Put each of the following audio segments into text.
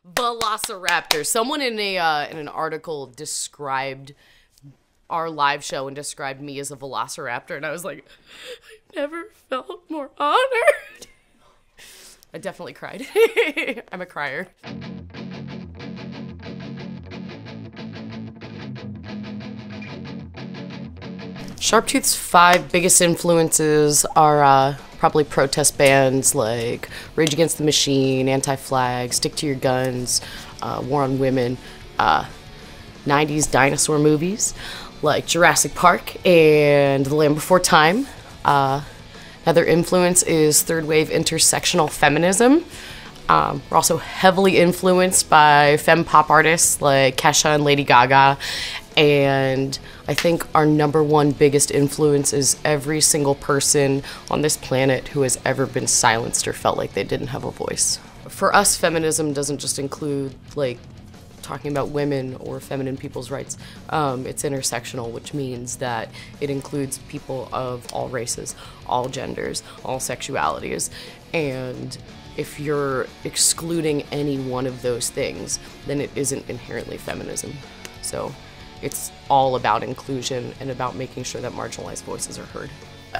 Velociraptor. Someone in an article described our live show and described me as a velociraptor, and I was like, I've never felt more honored. I definitely cried. I'm a crier. Sharptooth's 5 biggest influences are probably protest bands like Rage Against the Machine, Anti-Flag, Stick to Your Guns, War on Women, 90s dinosaur movies like Jurassic Park and The Land Before Time. Another influence is third wave intersectional feminism. We're also heavily influenced by femme pop artists like Kesha and Lady Gaga. And I think our #1 biggest influence is every single person on this planet who has ever been silenced or felt like they didn't have a voice. For us, feminism doesn't just include like talking about women or feminine people's rights. It's intersectional, which means that it includes people of all races, all genders, all sexualities. And if you're excluding any one of those things, then it isn't inherently feminism. So it's all about inclusion and about making sure that marginalized voices are heard.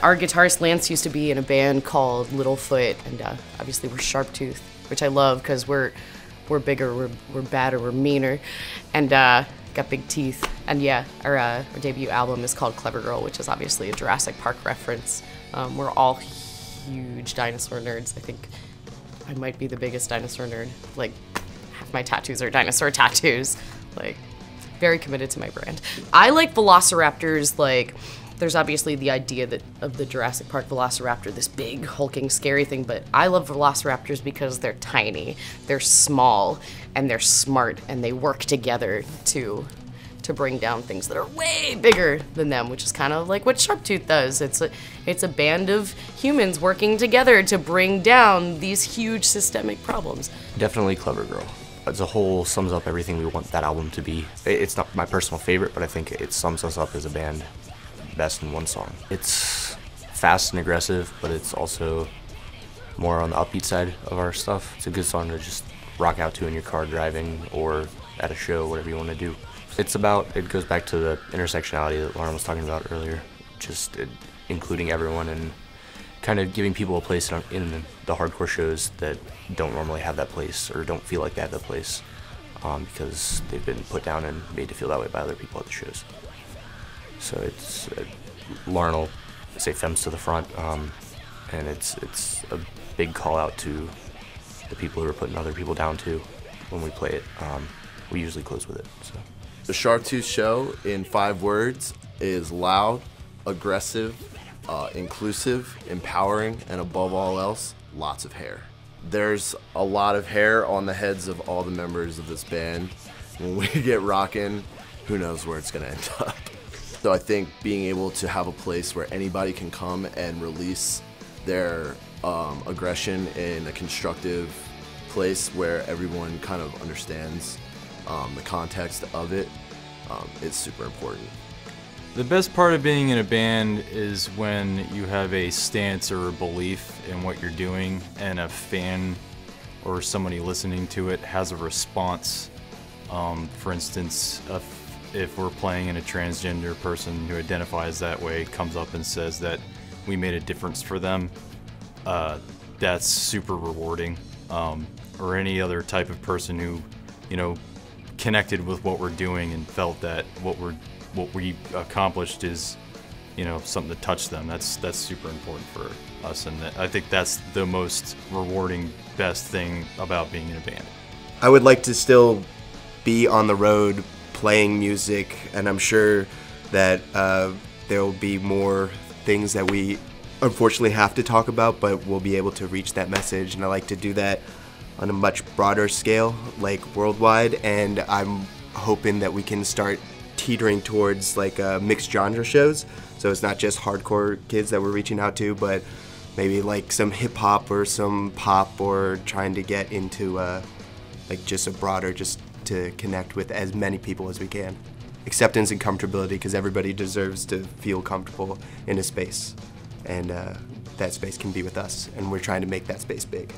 Our guitarist Lance used to be in a band called Littlefoot, and obviously we're Sharptooth, which I love because we're bigger, we're badder, we're meaner, and got big teeth. And yeah, our debut album is called Clever Girl, which is obviously a Jurassic Park reference. We're all huge dinosaur nerds. I think I might be the biggest dinosaur nerd. Like, half my tattoos are dinosaur tattoos. Like, very committed to my brand. I like velociraptors. Like, there's obviously the idea that of the Jurassic Park velociraptor, this big, hulking, scary thing, but I love velociraptors because they're tiny, they're small, and they're smart, and they work together to bring down things that are way bigger than them, which is kind of like what Sharptooth does. It's a band of humans working together to bring down these huge systemic problems. Definitely Clever Girl. As a whole, sums up everything we want that album to be. It's not my personal favorite, but I think it sums us up as a band best in one song. It's fast and aggressive, but it's also more on the upbeat side of our stuff. It's a good song to just rock out to in your car driving or at a show, whatever you want to do. It goes back to the intersectionality that Lauren was talking about earlier, just including everyone and kind of giving people a place in the hardcore shows that don't normally have that place or don't feel like they have that place because they've been put down and made to feel that way by other people at the shows. So it's Lauren will say femmes to the front, and it's a big call out to the people who are putting other people down too. When we play it, we usually close with it. So. The Sharptooth show, in 5 words, is loud, aggressive, inclusive, empowering, and above all else, lots of hair. There's a lot of hair on the heads of all the members of this band. When we get rocking, who knows where it's gonna end up. So I think being able to have a place where anybody can come and release their aggression in a constructive place where everyone kind of understands the context of it, it's super important. The best part of being in a band is when you have a stance or a belief in what you're doing and a fan or somebody listening to it has a response. For instance, if we're playing and a transgender person who identifies that way comes up and says that we made a difference for them, that's super rewarding. Or any other type of person who, connected with what we're doing and felt that what we accomplished is, something to touch them. That's super important for us, and I think that's the most rewarding, best thing about being in a band. I would like to still be on the road playing music, and I'm sure that there will be more things that we unfortunately have to talk about, but we'll be able to reach that message, and I like to do that on a much broader scale, like worldwide, and I'm hoping that we can start teetering towards like mixed genre shows, so it's not just hardcore kids that we're reaching out to, but maybe like some hip-hop or some pop, or trying to get into like just a broader, just to connect with as many people as we can. Acceptance and comfortability, because everybody deserves to feel comfortable in a space, and that space can be with us, and we're trying to make that space big.